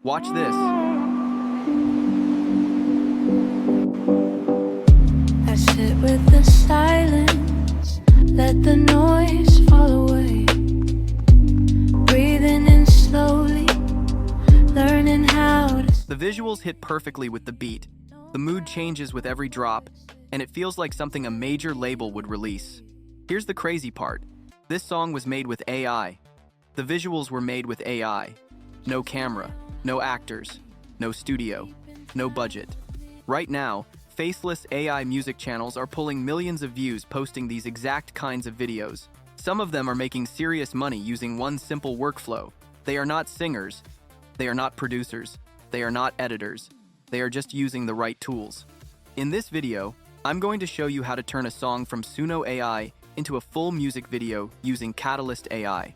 Watch this. I sit with the silence, let the noise fall away. Breathing in slowly, learning how to. The visuals hit perfectly with the beat. The mood changes with every drop, and it feels like something a major label would release. Here's the crazy part. This song was made with AI. The visuals were made with AI. No camera, no actors, no studio, no budget. Right now, Faceless AI music channels are pulling millions of views posting these exact kinds of videos. Some of them are making serious money using one simple workflow. They are not singers, they are not producers, they are not editors, they are just using the right tools. In this video, I'm going to show you how to turn a song from Suno AI into a full music video using Katalist AI.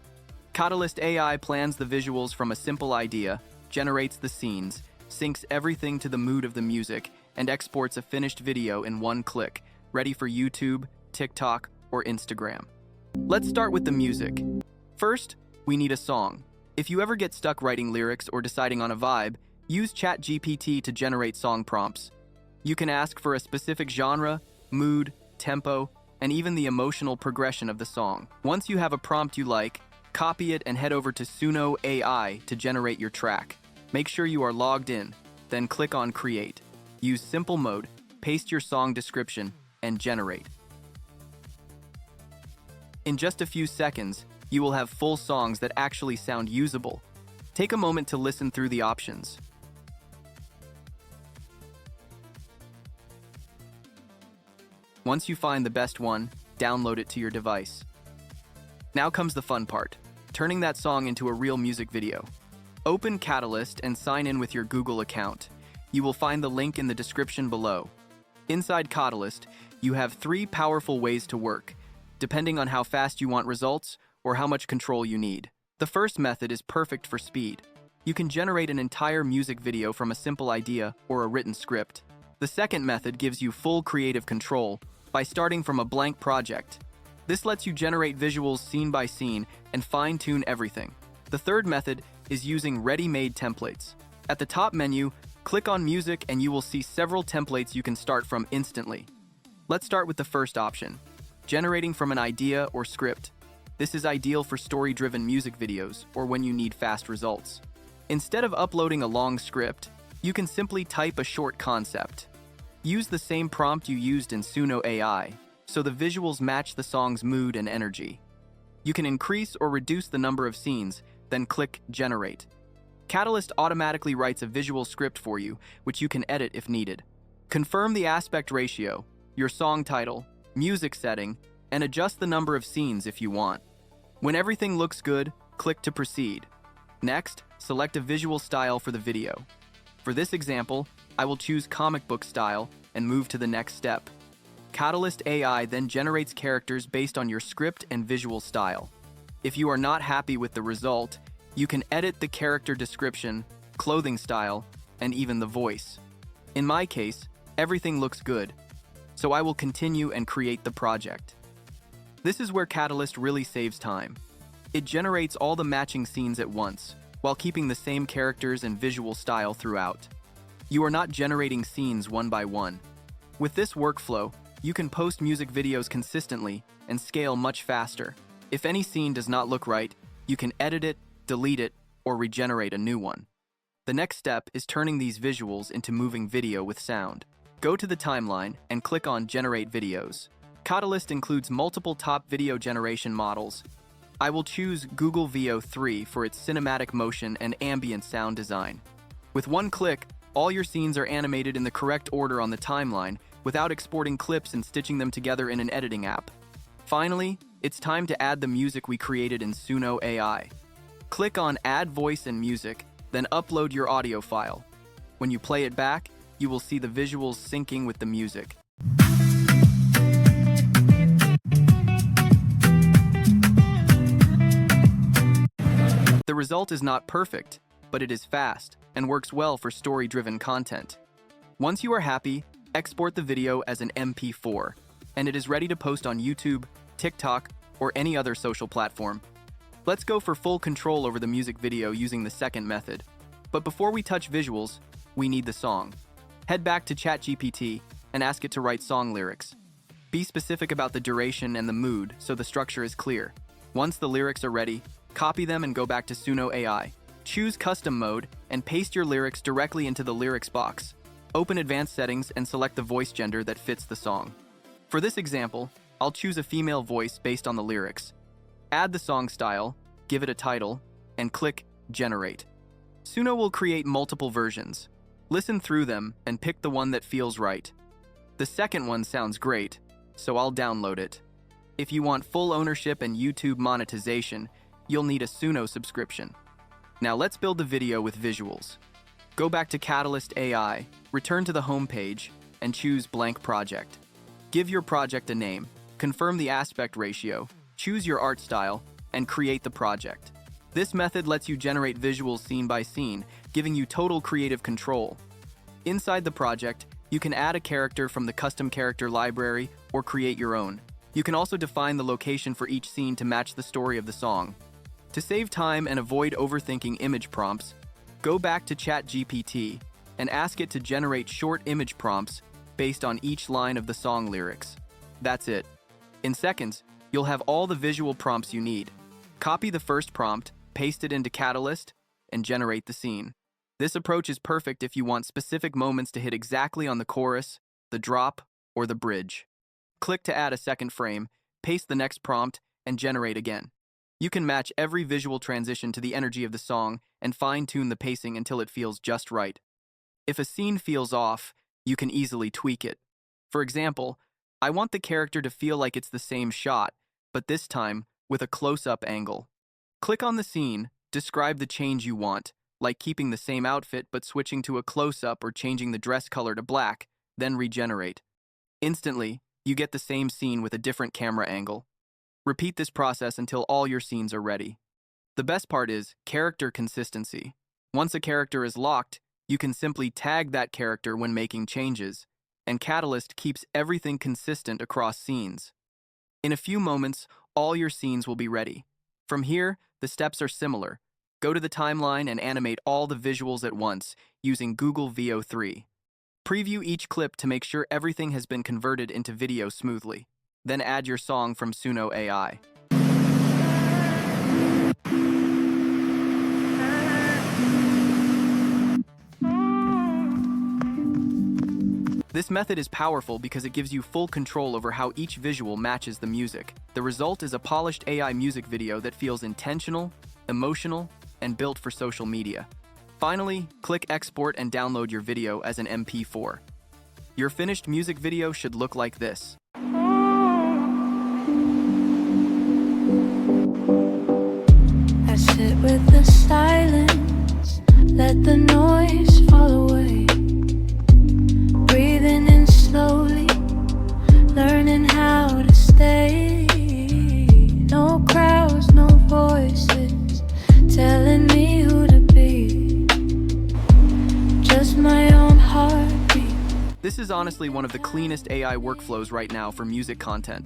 Katalist AI plans the visuals from a simple idea, generates the scenes, syncs everything to the mood of the music, and exports a finished video in one click, ready for YouTube, TikTok, or Instagram. Let's start with the music. First, we need a song. If you ever get stuck writing lyrics or deciding on a vibe, use ChatGPT to generate song prompts. You can ask for a specific genre, mood, tempo, and even the emotional progression of the song. Once you have a prompt you like, copy it and head over to Suno AI to generate your track. Make sure you are logged in, then click on Create. Use simple mode, paste your song description, and generate. In just a few seconds, you will have full songs that actually sound usable. Take a moment to listen through the options. Once you find the best one, download it to your device. Now comes the fun part, turning that song into a real music video. Open Katalist and sign in with your Google account. You will find the link in the description below. Inside Katalist, you have 3 powerful ways to work, depending on how fast you want results or how much control you need. The first method is perfect for speed. You can generate an entire music video from a simple idea or a written script. The second method gives you full creative control by starting from a blank project. This lets you generate visuals scene by scene and fine-tune everything. The third method is using ready-made templates. At the top menu, click on Music and you will see several templates you can start from instantly. Let's start with the first option, generating from an idea or script. This is ideal for story-driven music videos or when you need fast results. Instead of uploading a long script, you can simply type a short concept. Use the same prompt you used in Suno AI, so the visuals match the song's mood and energy. You can increase or reduce the number of scenes, then click Generate. Katalist automatically writes a visual script for you, which you can edit if needed. Confirm the aspect ratio, your song title, music setting, and adjust the number of scenes if you want. When everything looks good, click to proceed. Next, select a visual style for the video. For this example, I will choose comic book style and move to the next step. Katalist AI then generates characters based on your script and visual style. If you are not happy with the result, you can edit the character description, clothing style, and even the voice. In my case, everything looks good, so I will continue and create the project. This is where Katalist really saves time. It generates all the matching scenes at once, while keeping the same characters and visual style throughout. You are not generating scenes one by one. With this workflow, you can post music videos consistently and scale much faster. If any scene does not look right, you can edit it, delete it, or regenerate a new one. The next step is turning these visuals into moving video with sound. Go to the timeline and click on Generate Videos. Katalist includes multiple top video generation models. I will choose Google Veo 3 for its cinematic motion and ambient sound design. With one click, all your scenes are animated in the correct order on the timeline without exporting clips and stitching them together in an editing app. Finally, it's time to add the music we created in Suno AI. Click on Add Voice and Music, then upload your audio file. When you play it back, you will see the visuals syncing with the music. The result is not perfect, but it is fast and works well for story-driven content. Once you are happy, export the video as an MP4, and it is ready to post on YouTube, TikTok, or any other social platform. Let's go for full control over the music video using the second method. But before we touch visuals, we need the song. Head back to ChatGPT and ask it to write song lyrics. Be specific about the duration and the mood so the structure is clear. Once the lyrics are ready, copy them and go back to Suno AI. Choose custom mode and paste your lyrics directly into the lyrics box. Open advanced settings and select the voice gender that fits the song. For this example, I'll choose a female voice based on the lyrics. Add the song style, give it a title, and click Generate. Suno will create multiple versions. Listen through them and pick the one that feels right. The second one sounds great, so I'll download it. If you want full ownership and YouTube monetization, you'll need a Suno subscription. Now let's build the video with visuals. Go back to Katalist AI, return to the home page, and choose Blank Project. Give your project a name, confirm the aspect ratio, choose your art style, and create the project. This method lets you generate visuals scene by scene, giving you total creative control. Inside the project, you can add a character from the custom character library or create your own. You can also define the location for each scene to match the story of the song. To save time and avoid overthinking image prompts, go back to ChatGPT and ask it to generate short image prompts based on each line of the song lyrics. That's it. In seconds, you'll have all the visual prompts you need. Copy the first prompt, paste it into Katalist, and generate the scene. This approach is perfect if you want specific moments to hit exactly on the chorus, the drop, or the bridge. Click to add a second frame, paste the next prompt, and generate again. You can match every visual transition to the energy of the song and fine-tune the pacing until it feels just right. If a scene feels off, you can easily tweak it. For example, I want the character to feel like it's the same shot, but this time with a close-up angle. Click on the scene, describe the change you want, like keeping the same outfit but switching to a close-up or changing the dress color to black, then regenerate. Instantly, you get the same scene with a different camera angle. Repeat this process until all your scenes are ready. The best part is character consistency. Once a character is locked, you can simply tag that character when making changes, and Katalist keeps everything consistent across scenes. In a few moments, all your scenes will be ready. From here, the steps are similar. Go to the timeline and animate all the visuals at once using Google VO3. Preview each clip to make sure everything has been converted into video smoothly. Then add your song from Suno AI. This method is powerful because it gives you full control over how each visual matches the music. The result is a polished AI music video that feels intentional, emotional, and built for social media. Finally, click Export and download your video as an MP4. Your finished music video should look like this. I sit with the silence, let the noise fall away. Breathing in slowly, learning how to stay. No crowds, no voices telling me who to be. Just my own heartbeat. This is honestly one of the cleanest AI workflows right now for music content.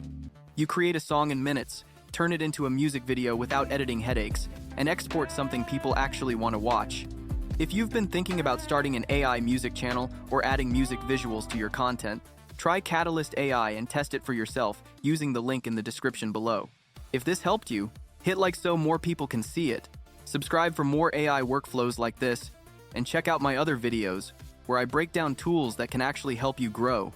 You create a song in minutes, turn it into a music video without editing headaches, and export something people actually want to watch. If you've been thinking about starting an AI music channel or adding music visuals to your content, try Katalist AI and test it for yourself using the link in the description below. If this helped you, hit like so more people can see it. Subscribe for more AI workflows like this, and check out my other videos where I break down tools that can actually help you grow.